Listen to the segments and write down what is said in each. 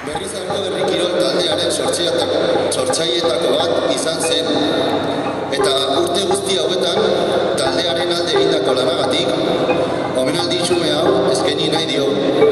Berriz Ardo Berri Kirol taldearen sortzaileetako bat izan zen, eta urte guzti hauetan taldearen alde egindako lanagatik omenaldi xume hau eskaini nahi diogu.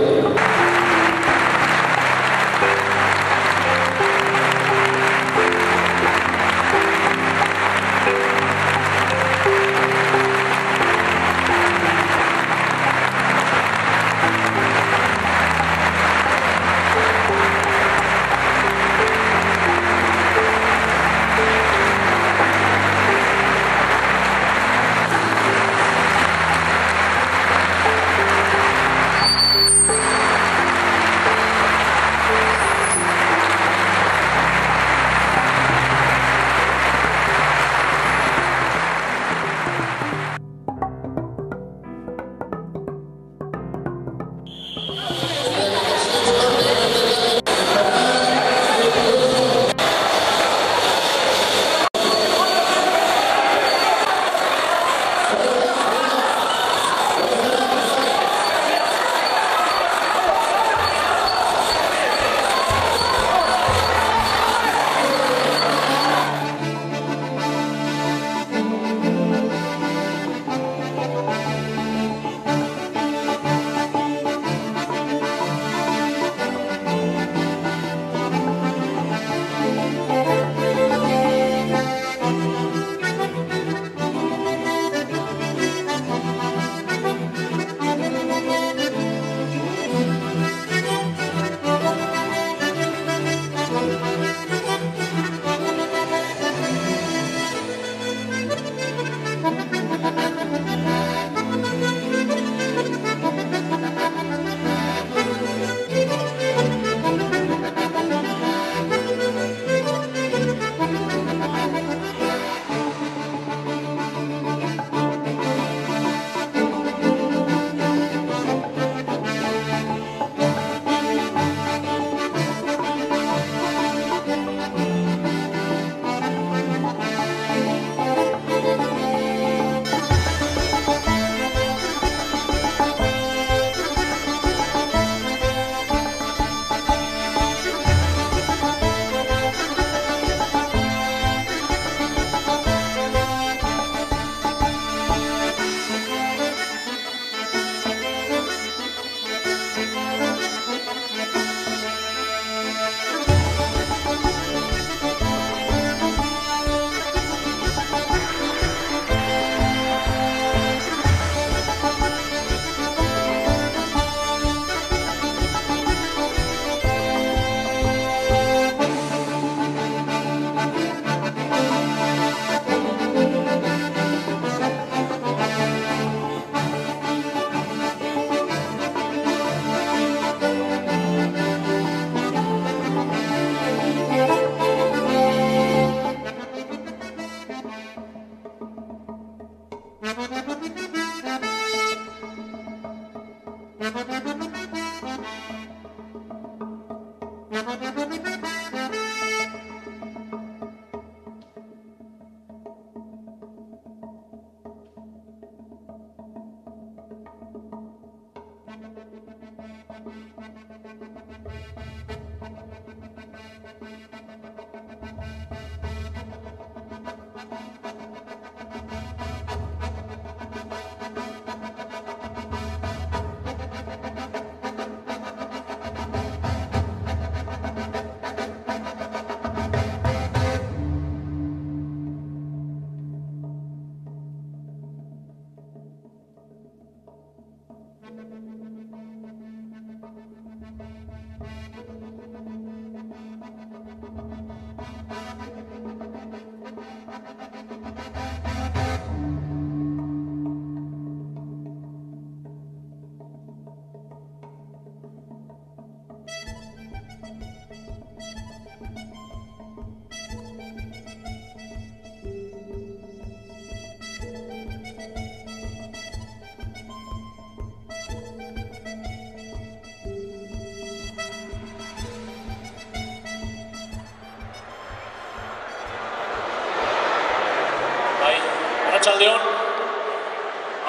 Arratsaldeon,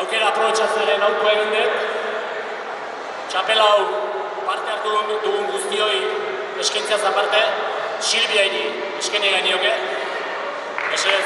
aukera aprobetxatzearen auko egin dut. Txapela hau parte hartu dugun guztioi eskentziaz aparte, Silbiairi eskene gainioke. Esez.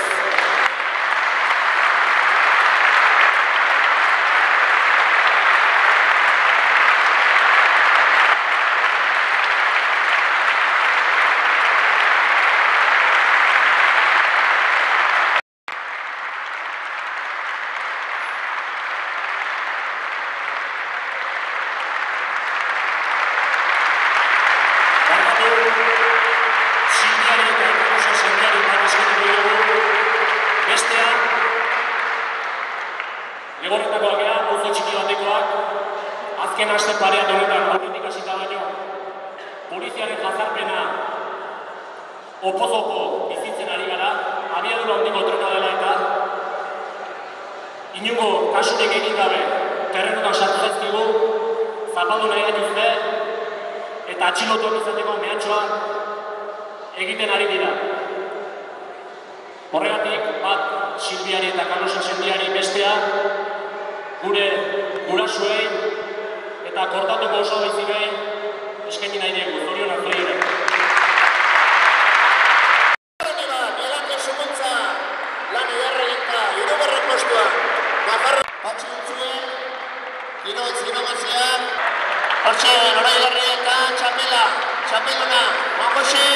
Egorretakoak ea, auzo txiki batekoak, azken aste parean honetan aurretik hasita baino, poliziaren jazarpena opozopo bizitzen ari gara, abiadura handiko trena dela eta inungo kasurik egin gabe terrenotan sartu zaizkigu, zapaldu nahi dituzte eta atxilotuak izateko mehatxoak egiten ari dira. Horregatik, bat Silbiari eta Carlos Asendiari bestea, gure gurasuei eta kortatuko oso bizigei eskaini nahi dugu, zorionak zuei. Elake sukuntza, lan edarra egita, irugarren postua, Nafarro patxi dutzuen, Ginogazia, hortxe, Noraigarri eta Txapela, Txapeluna, Juan Jose,